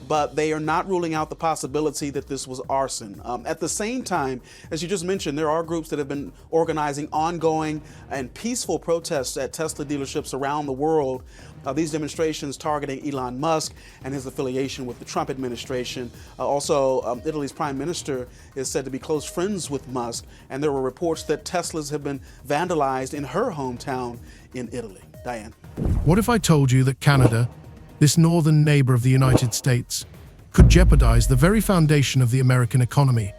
but they are not ruling out the possibility that this was arson. At the same time, as you just mentioned, there are groups that have been organizing ongoing and peaceful protests at Tesla dealerships around the world. These demonstrations targeting Elon Musk and his affiliation with the Trump administration. Also, Italy's prime minister is said to be close friends with Musk, and there were reports that Teslas have been vandalized in her hometown in Italy. Diane. What if I told you that Canada, this northern neighbor of the United States, could jeopardize the very foundation of the American economy?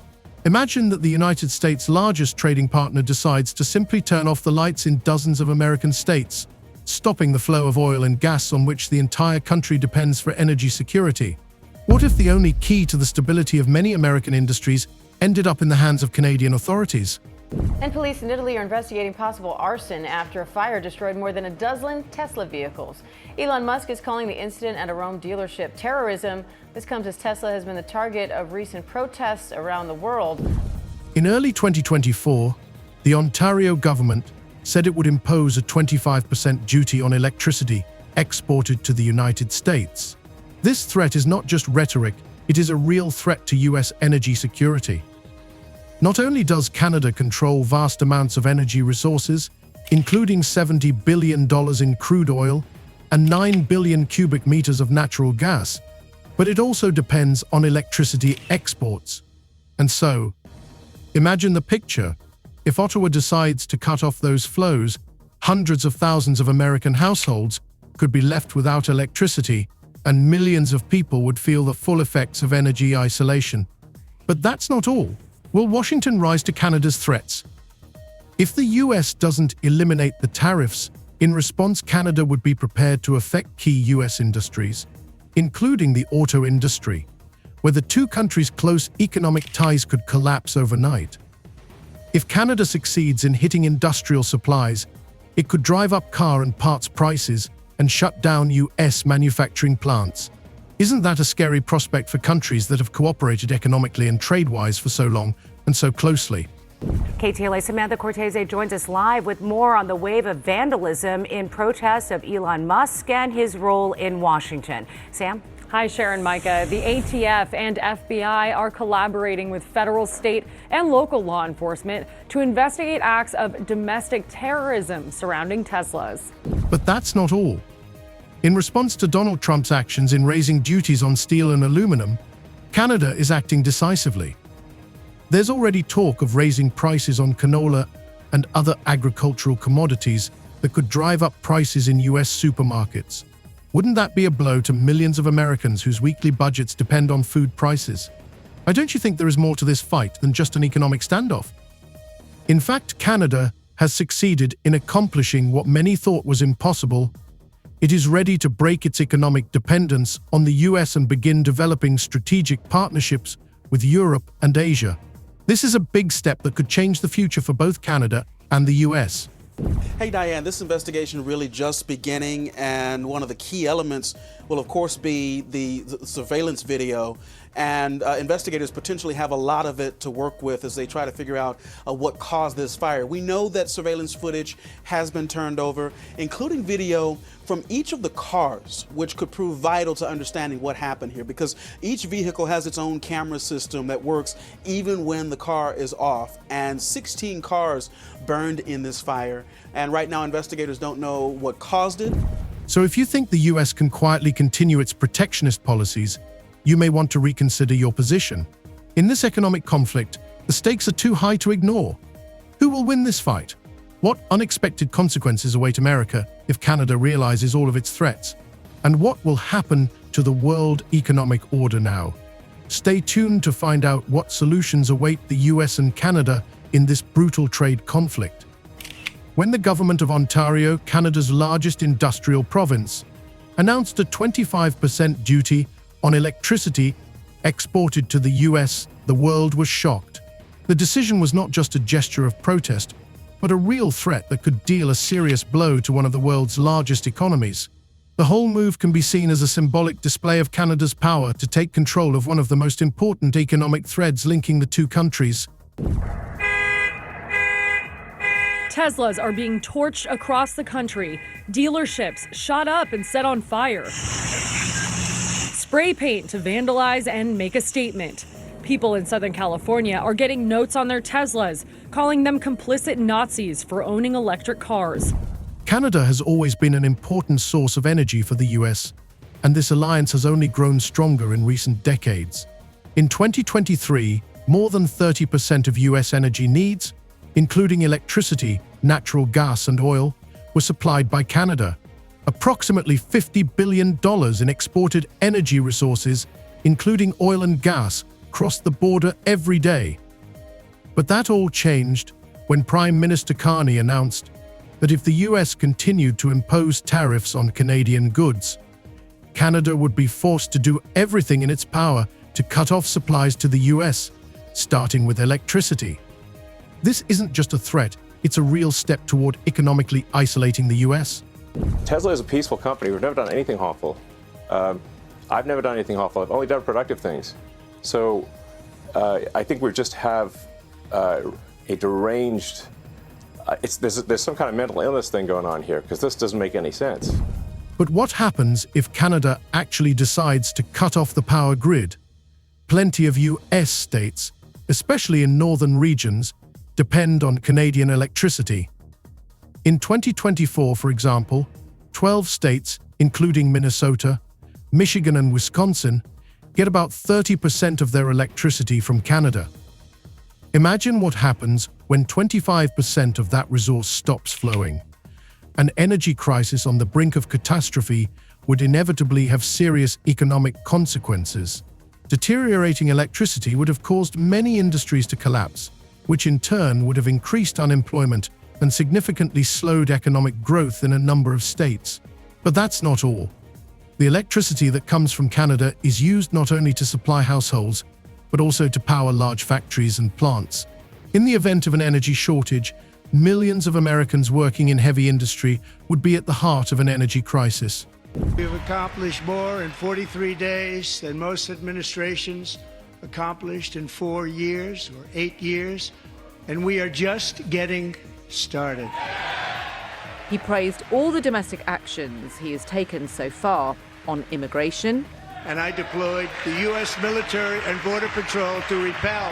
Imagine that the United States' largest trading partner decides to simply turn off the lights in dozens of American states, stopping the flow of oil and gas on which the entire country depends for energy security. What if the only key to the stability of many American industries ended up in the hands of Canadian authorities? And police in Italy are investigating possible arson after a fire destroyed more than a dozen Tesla vehicles. Elon Musk is calling the incident at a Rome dealership terrorism. This comes as Tesla has been the target of recent protests around the world. In early 2024, the Ontario government said it would impose a 25% duty on electricity exported to the United States. This threat is not just rhetoric, it is a real threat to US energy security. Not only does Canada control vast amounts of energy resources, including $70 billion in crude oil and 9 billion cubic meters of natural gas, but it also depends on electricity exports. And so, imagine the picture. If Ottawa decides to cut off those flows, hundreds of thousands of American households could be left without electricity, and millions of people would feel the full effects of energy isolation. But that's not all. Will Washington rise to Canada's threats? If the US doesn't eliminate the tariffs, in response, Canada would be prepared to affect key US industries, including the auto industry, where the two countries' close economic ties could collapse overnight. If Canada succeeds in hitting industrial supplies, it could drive up car and parts prices and shut down US manufacturing plants. Isn't that a scary prospect for countries that have cooperated economically and trade-wise for so long and so closely? KTLA Samantha Cortese joins us live with more on the wave of vandalism in protests of Elon Musk and his role in Washington. Sam? Hi, Sharon, Micah. The ATF and FBI are collaborating with federal, state, and local law enforcement to investigate acts of domestic terrorism surrounding Teslas. But that's not all. In response to Donald Trump's actions in raising duties on steel and aluminum, Canada is acting decisively. There's already talk of raising prices on canola and other agricultural commodities that could drive up prices in US supermarkets. Wouldn't that be a blow to millions of Americans whose weekly budgets depend on food prices? Why don't you think there is more to this fight than just an economic standoff? In fact, Canada has succeeded in accomplishing what many thought was impossible. It is ready to break its economic dependence on the US and begin developing strategic partnerships with Europe and Asia. This is a big step that could change the future for both Canada and the US. Hey Diane, this investigation really just beginning, and one of the key elements will of course be the surveillance video, and investigators potentially have a lot of it to work with as they try to figure out what caused this fire. We know that surveillance footage has been turned over, including video from each of the cars, which could prove vital to understanding what happened here, because each vehicle has its own camera system that works even when the car is off, and 16 cars burned in this fire, and right now investigators don't know what caused it. So if you think the US can quietly continue its protectionist policies, you may want to reconsider your position. In this economic conflict, the stakes are too high to ignore. Who will win this fight? What unexpected consequences await America if Canada realizes all of its threats? And what will happen to the world economic order now? Stay tuned to find out what solutions await the US and Canada in this brutal trade conflict. When the government of Ontario, Canada's largest industrial province, announced a 25% duty on electricity exported to the US, the world was shocked. The decision was not just a gesture of protest, but a real threat that could deal a serious blow to one of the world's largest economies. The whole move can be seen as a symbolic display of Canada's power to take control of one of the most important economic threads linking the two countries. Teslas are being torched across the country. Dealerships shot up and set on fire. spray paint to vandalize and make a statement. People in Southern California are getting notes on their Teslas, calling them complicit Nazis for owning electric cars. Canada has always been an important source of energy for the US, and this alliance has only grown stronger in recent decades. In 2023, more than 30% of US energy needs, including electricity, natural gas, and oil, were supplied by Canada. Approximately $50 billion in exported energy resources, including oil and gas, crossed the border every day. But that all changed when Prime Minister Carney announced that if the US continued to impose tariffs on Canadian goods, Canada would be forced to do everything in its power to cut off supplies to the US, starting with electricity. This isn't just a threat, it's a real step toward economically isolating the US. Tesla is a peaceful company. We've never done anything harmful. I've never done anything harmful. I've only done productive things. So I think we just have a deranged, there's some kind of mental illness thing going on here, because this doesn't make any sense. But what happens if Canada actually decides to cut off the power grid? Plenty of US states, especially in northern regions, depend on Canadian electricity. In 2024, for example, 12 states, including Minnesota, Michigan, and Wisconsin, get about 30% of their electricity from Canada. Imagine what happens when 25% of that resource stops flowing. An energy crisis on the brink of catastrophe would inevitably have serious economic consequences. Deteriorating electricity would have caused many industries to collapse, which in turn would have increased unemployment and significantly slowed economic growth in a number of states. But that's not all. The electricity that comes from Canada is used not only to supply households, but also to power large factories and plants. In the event of an energy shortage, millions of Americans working in heavy industry would be at the heart of an energy crisis. We've accomplished more in 43 days than most administrations accomplished in 4 years or 8 years, and we are just getting started. He praised all the domestic actions he has taken so far on immigration. And I deployed the U.S. military and Border Patrol to repel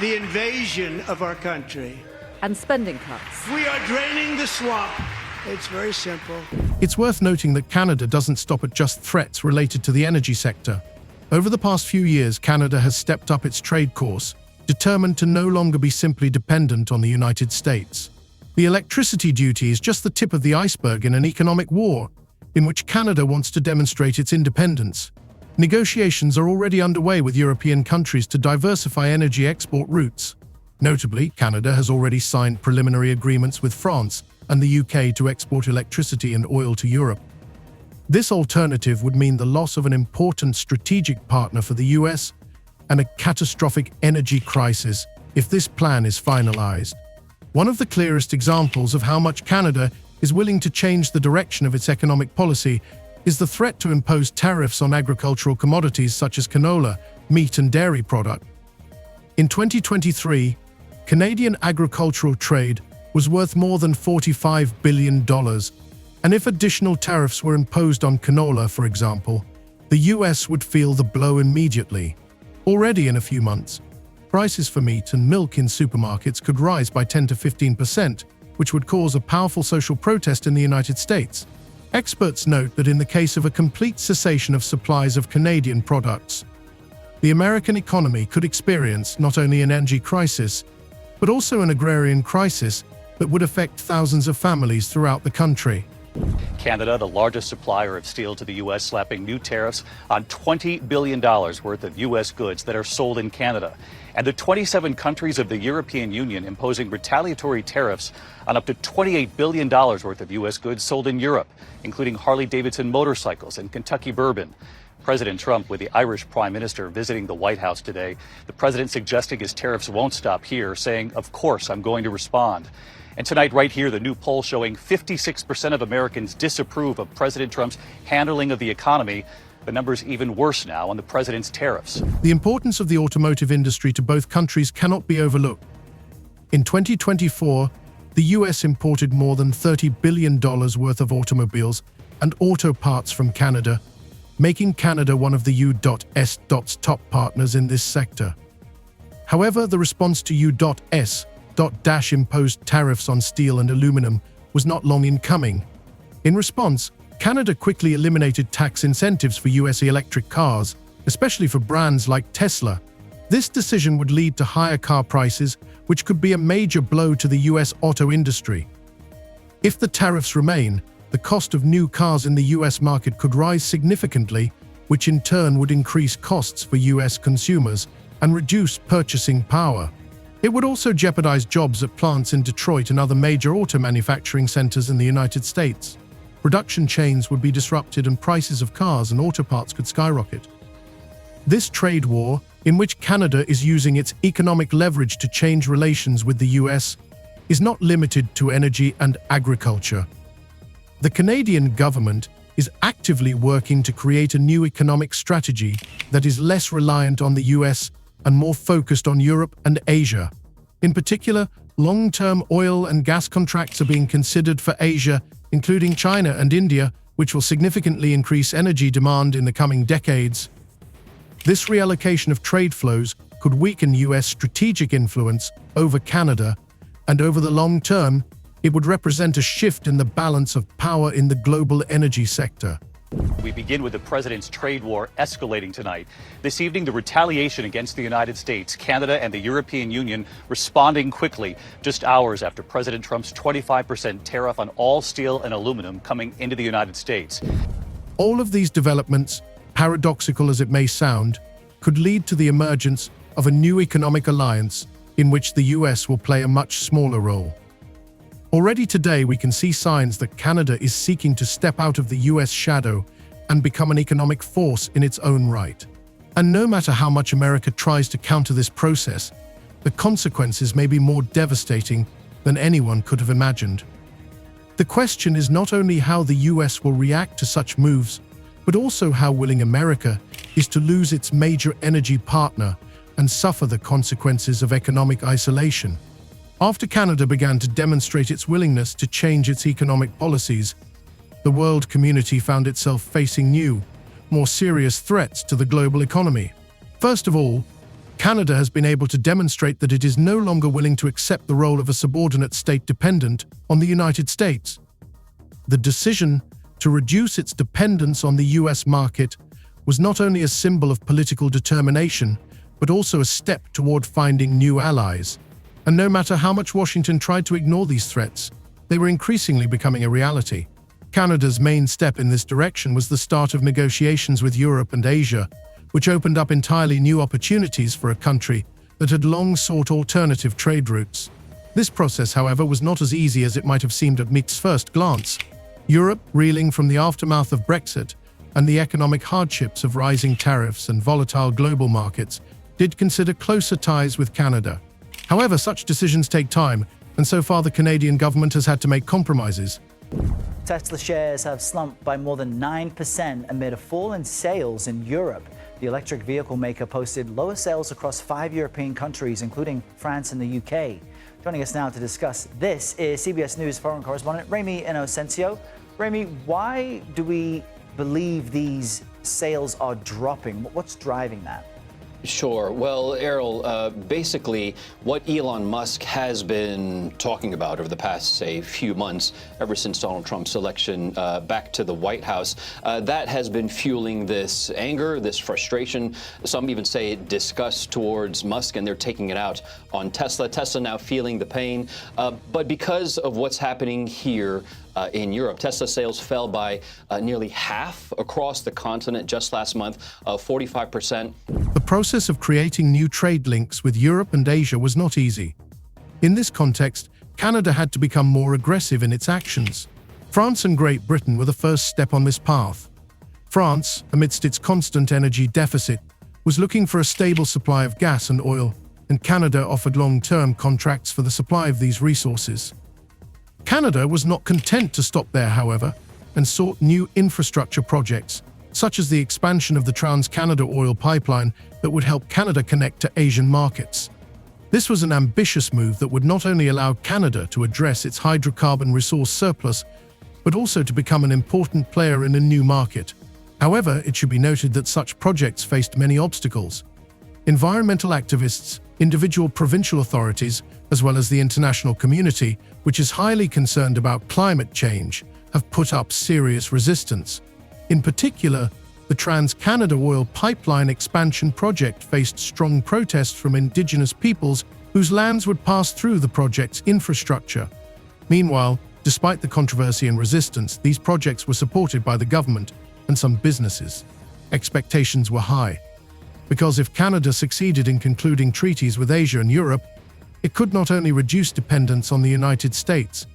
the invasion of our country. And spending cuts. We are draining the swamp. It's very simple. It's worth noting that Canada doesn't stop at just threats related to the energy sector. Over the past few years, Canada has stepped up its trade course, determined to no longer be simply dependent on the United States. The electricity duty is just the tip of the iceberg in an economic war, in which Canada wants to demonstrate its independence. Negotiations are already underway with European countries to diversify energy export routes. Notably, Canada has already signed preliminary agreements with France and the UK to export electricity and oil to Europe. This alternative would mean the loss of an important strategic partner for the US and a catastrophic energy crisis if this plan is finalized. One of the clearest examples of how much Canada is willing to change the direction of its economic policy is the threat to impose tariffs on agricultural commodities such as canola, meat, and dairy products. In 2023, Canadian agricultural trade was worth more than $45 billion, and if additional tariffs were imposed on canola, for example, the US would feel the blow immediately. Already in a few months, prices for meat and milk in supermarkets could rise by 10 to 15%, which would cause a powerful social protest in the United States. Experts note that in the case of a complete cessation of supplies of Canadian products, the American economy could experience not only an energy crisis, but also an agrarian crisis that would affect thousands of families throughout the country. Canada, the largest supplier of steel to the U.S., slapping new tariffs on $20 billion worth of U.S. goods that are sold in Canada. And the 27 countries of the European Union imposing retaliatory tariffs on up to $28 billion worth of U.S. goods sold in Europe, including Harley-Davidson motorcycles and Kentucky bourbon. President Trump with the Irish Prime Minister visiting the White House today. The president suggesting his tariffs won't stop here, saying, "Of course, I'm going to respond." And tonight, right here, the new poll showing 56% of Americans disapprove of President Trump's handling of the economy. The number's even worse now on the president's tariffs. The importance of the automotive industry to both countries cannot be overlooked. In 2024, the US imported more than $30 billion worth of automobiles and auto parts from Canada, making Canada one of the U.S.'s top partners in this sector. However, the response to U.S. imposed tariffs on steel and aluminum was not long in coming. In response, Canada quickly eliminated tax incentives for U.S. electric cars, especially for brands like Tesla. This decision would lead to higher car prices, which could be a major blow to the U.S. auto industry. If the tariffs remain, the cost of new cars in the U.S. market could rise significantly, which in turn would increase costs for U.S. consumers and reduce purchasing power. It would also jeopardize jobs at plants in Detroit and other major auto manufacturing centers in the United States. Production chains would be disrupted and prices of cars and auto parts could skyrocket. This trade war, in which Canada is using its economic leverage to change relations with the U.S., is not limited to energy and agriculture. The Canadian government is actively working to create a new economic strategy that is less reliant on the U.S. and more focused on Europe and Asia. In particular, long-term oil and gas contracts are being considered for Asia, including China and India, which will significantly increase energy demand in the coming decades. This reallocation of trade flows could weaken U.S. strategic influence over Canada, and over the long term, it would represent a shift in the balance of power in the global energy sector. We begin with the president's trade war escalating tonight. This evening, the retaliation against the United States, Canada, and the European Union responding quickly, just hours after President Trump's 25% tariff on all steel and aluminum coming into the United States. All of these developments, paradoxical as it may sound, could lead to the emergence of a new economic alliance in which the U.S. will play a much smaller role. Already today, we can see signs that Canada is seeking to step out of the U.S. shadow and become an economic force in its own right. And no matter how much America tries to counter this process, the consequences may be more devastating than anyone could have imagined. The question is not only how the U.S. will react to such moves, but also how willing America is to lose its major energy partner and suffer the consequences of economic isolation. After Canada began to demonstrate its willingness to change its economic policies, the world community found itself facing new, more serious threats to the global economy. First of all, Canada has been able to demonstrate that it is no longer willing to accept the role of a subordinate state dependent on the United States. The decision to reduce its dependence on the U.S. market was not only a symbol of political determination, but also a step toward finding new allies. And no matter how much Washington tried to ignore these threats, they were increasingly becoming a reality. Canada's main step in this direction was the start of negotiations with Europe and Asia, which opened up entirely new opportunities for a country that had long sought alternative trade routes. This process, however, was not as easy as it might have seemed at first glance. Europe, reeling from the aftermath of Brexit and the economic hardships of rising tariffs and volatile global markets, did consider closer ties with Canada. However, such decisions take time, and so far the Canadian government has had to make compromises. Tesla shares have slumped by more than 9% amid a fall in sales in Europe. The electric vehicle maker posted lower sales across 5 European countries, including France and the UK. Joining us now to discuss this is CBS News foreign correspondent Remy Inocencio. Remy, why do we believe these sales are dropping? What's driving that? Sure. Well, Errol, basically what Elon Musk has been talking about over the past, say, few months, ever since Donald Trump's election back to the White House, that has been fueling this anger, this frustration. Some even say disgust towards Musk, and they're taking it out on Tesla. Tesla now feeling the pain. But because of what's happening here in Europe, Tesla sales fell by nearly half across the continent just last month, 45%. The process of creating new trade links with Europe and Asia was not easy. In this context, Canada had to become more aggressive in its actions. France and Great Britain were the first step on this path. France, amidst its constant energy deficit, was looking for a stable supply of gas and oil, and Canada offered long-term contracts for the supply of these resources. Canada was not content to stop there, however, and sought new infrastructure projects, such as the expansion of the Trans-Canada oil pipeline that would help Canada connect to Asian markets. This was an ambitious move that would not only allow Canada to address its hydrocarbon resource surplus, but also to become an important player in a new market. However, it should be noted that such projects faced many obstacles. Environmental activists, individual provincial authorities, as well as the international community, which is highly concerned about climate change, have put up serious resistance. In particular, the Trans-Canada Oil Pipeline expansion project faced strong protests from indigenous peoples whose lands would pass through the project's infrastructure. Meanwhile, despite the controversy and resistance, these projects were supported by the government and some businesses. Expectations were high, because if Canada succeeded in concluding treaties with Asia and Europe, it could not only reduce dependence on the United States,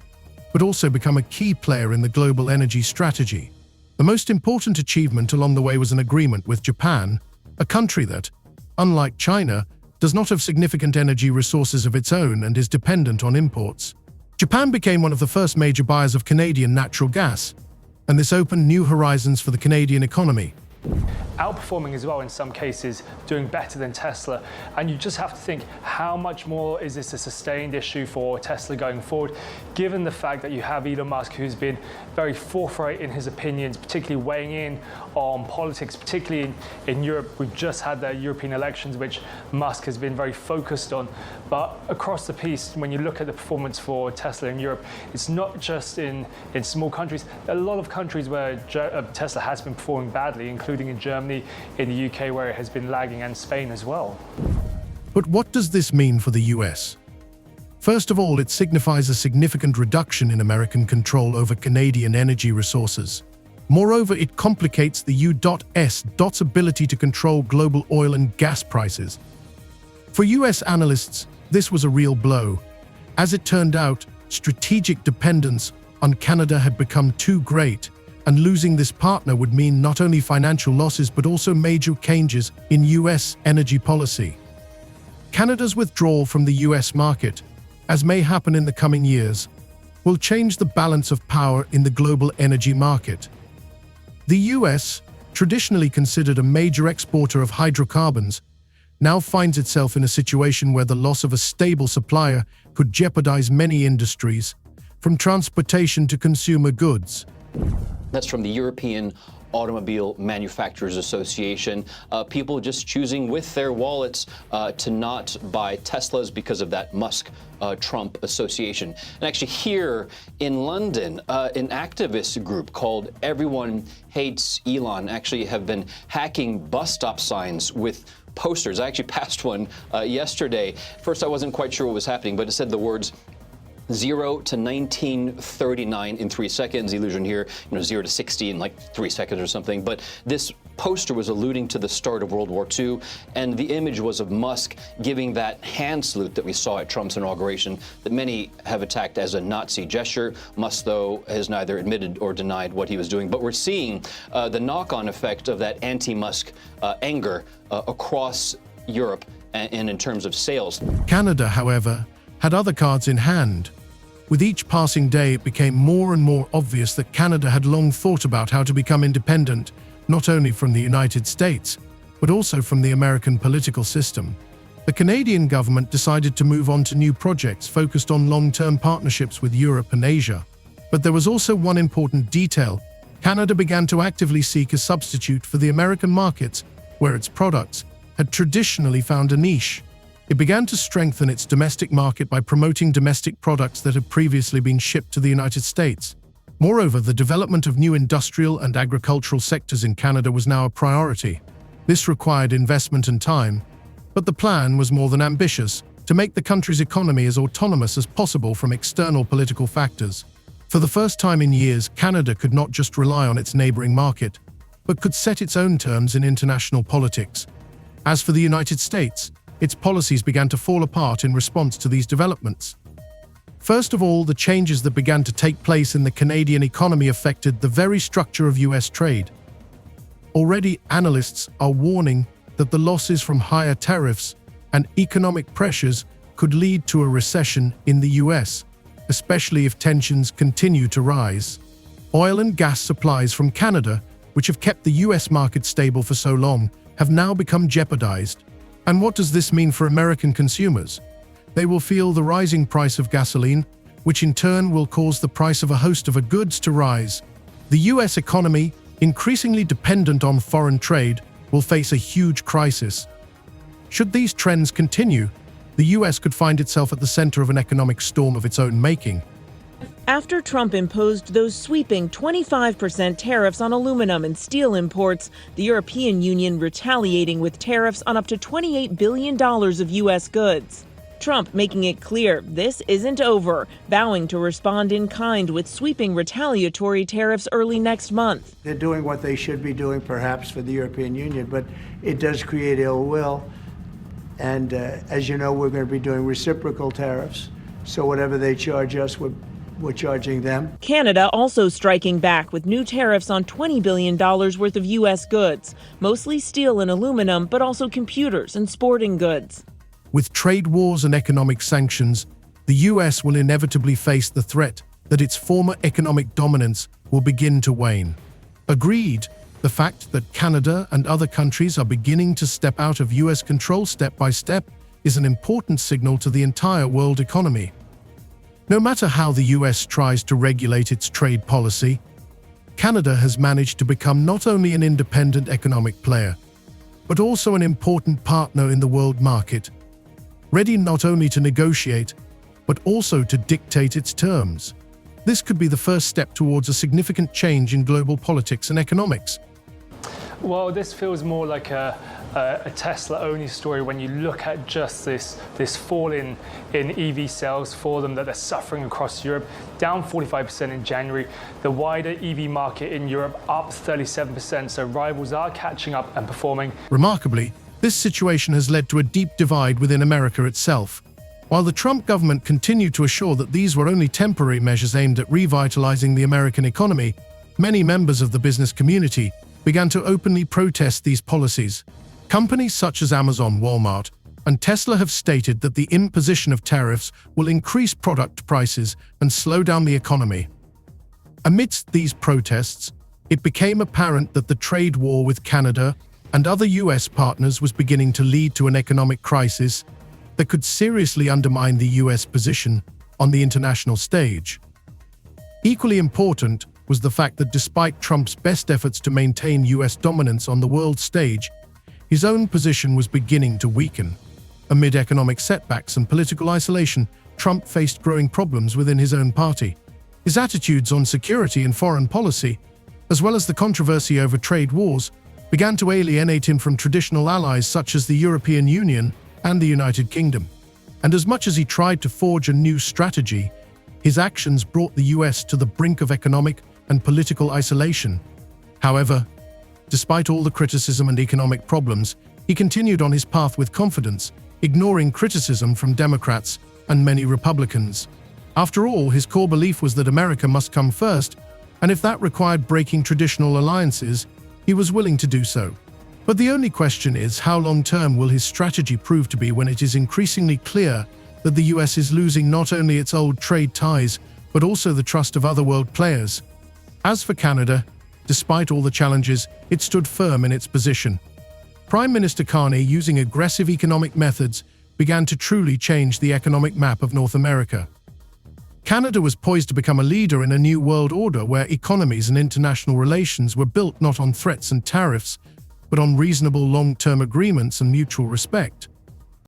but also become a key player in the global energy strategy. The most important achievement along the way was an agreement with Japan, a country that, unlike China, does not have significant energy resources of its own and is dependent on imports. Japan became one of the first major buyers of Canadian natural gas, and this opened new horizons for the Canadian economy. Outperforming as well in some cases, doing better than Tesla. And you just have to think, how much more is this a sustained issue for Tesla going forward, given the fact that you have Elon Musk, who's been very forthright in his opinions, particularly weighing in on politics, particularly in Europe. We've just had the European elections, which Musk has been very focused on. But across the piece, when you look at the performance for Tesla in Europe, it's not just in small countries. There are a lot of countries where Tesla has been performing badly, including in Germany, in the UK, where it has been lagging, and Spain as well. But what does this mean for the US? First of all, it signifies a significant reduction in American control over Canadian energy resources. Moreover, it complicates the U.S.'s ability to control global oil and gas prices. For US analysts, this was a real blow. As it turned out, strategic dependence on Canada had become too great, and losing this partner would mean not only financial losses but also major changes in US energy policy. Canada's withdrawal from the US market, as may happen in the coming years, will change the balance of power in the global energy market. The US, traditionally considered a major exporter of hydrocarbons, now finds itself in a situation where the loss of a stable supplier could jeopardize many industries, from transportation to consumer goods. That's from the European Automobile Manufacturers Association. People just choosing with their wallets to not buy Teslas because of that Musk-Trump association. And actually here in London, an activist group called Everyone Hates Elon actually have been hacking bus stop signs with posters. I actually passed one yesterday. First, I wasn't quite sure what was happening, but it said the words 0 to 1939 in 3 seconds. Illusion here, 0 to 60 in like 3 seconds or something. But this poster was alluding to the start of World War II, and the image was of Musk giving that hand salute that we saw at Trump's inauguration that many have attacked as a Nazi gesture. Musk, though, has neither admitted or denied what he was doing. But we're seeing the knock-on effect of that anti-Musk anger across Europe and in terms of sales. Canada, however, had other cards in hand. With each passing day, it became more and more obvious that Canada had long thought about how to become independent, not only from the United States, but also from the American political system. The Canadian government decided to move on to new projects focused on long-term partnerships with Europe and Asia. But there was also one important detail. Canada began to actively seek a substitute for the American markets, where its products had traditionally found a niche. It began to strengthen its domestic market by promoting domestic products that had previously been shipped to the United States. Moreover, the development of new industrial and agricultural sectors in Canada was now a priority. This required investment and time, but the plan was more than ambitious: to make the country's economy as autonomous as possible from external political factors. For the first time in years, Canada could not just rely on its neighboring market, but could set its own terms in international politics. As for the United States, its policies began to fall apart in response to these developments. First of all, the changes that began to take place in the Canadian economy affected the very structure of US trade. Already, analysts are warning that the losses from higher tariffs and economic pressures could lead to a recession in the US, especially if tensions continue to rise. Oil and gas supplies from Canada, which have kept the US market stable for so long, have now become jeopardized. And what does this mean for American consumers? They will feel the rising price of gasoline, which in turn will cause the price of a host of goods to rise. The US economy increasingly dependent on foreign trade, will face a huge crisis. Should these trends continue, the US could find itself at the center of an economic storm of its own making. After Trump imposed those sweeping 25% tariffs on aluminum and steel imports, the European Union retaliating with tariffs on up to $28 billion of U.S. goods. Trump making it clear this isn't over, vowing to respond in kind with sweeping retaliatory tariffs early next month. They're doing what they should be doing, perhaps, for the European Union, but it does create ill will. And as you know, we're going to be doing reciprocal tariffs. So whatever they charge us, we're charging them. Canada also striking back with new tariffs on $20 billion worth of U.S. goods, mostly steel and aluminum, but also computers and sporting goods. With trade wars and economic sanctions, the US will inevitably face the threat that its former economic dominance will begin to wane. Agreed, the fact that Canada and other countries are beginning to step out of US control step by step is an important signal to the entire world economy. No matter how the US tries to regulate its trade policy, Canada has managed to become not only an independent economic player, but also an important partner in the world market, ready not only to negotiate, but also to dictate its terms. This could be the first step towards a significant change in global politics and economics. Well, this feels more like a Tesla-only story when you look at just this fall in EV sales for them that they're suffering across Europe, down 45% in January. The wider EV market in Europe up 37%, so rivals are catching up and performing. Remarkably, this situation has led to a deep divide within America itself. While the Trump government continued to assure that these were only temporary measures aimed at revitalizing the American economy, many members of the business community began to openly protest these policies. Companies such as Amazon, Walmart, and Tesla have stated that the imposition of tariffs will increase product prices and slow down the economy. Amidst these protests, it became apparent that the trade war with Canada and other US partners was beginning to lead to an economic crisis that could seriously undermine the US position on the international stage. Equally important was the fact that despite Trump's best efforts to maintain US dominance on the world stage, his own position was beginning to weaken. Amid economic setbacks and political isolation, Trump faced growing problems within his own party. His attitudes on security and foreign policy, as well as the controversy over trade wars, began to alienate him from traditional allies such as the European Union and the United Kingdom. And as much as he tried to forge a new strategy, his actions brought the US to the brink of economic and political isolation. However, despite all the criticism and economic problems, he continued on his path with confidence, ignoring criticism from Democrats and many Republicans. After all, his core belief was that America must come first, and if that required breaking traditional alliances, he was willing to do so. But the only question is, how long-term will his strategy prove to be when it is increasingly clear that the US is losing not only its old trade ties, but also the trust of other world players? As for Canada, despite all the challenges, it stood firm in its position. Prime Minister Carney, using aggressive economic methods, began to truly change the economic map of North America. Canada was poised to become a leader in a new world order where economies and international relations were built not on threats and tariffs, but on reasonable long-term agreements and mutual respect.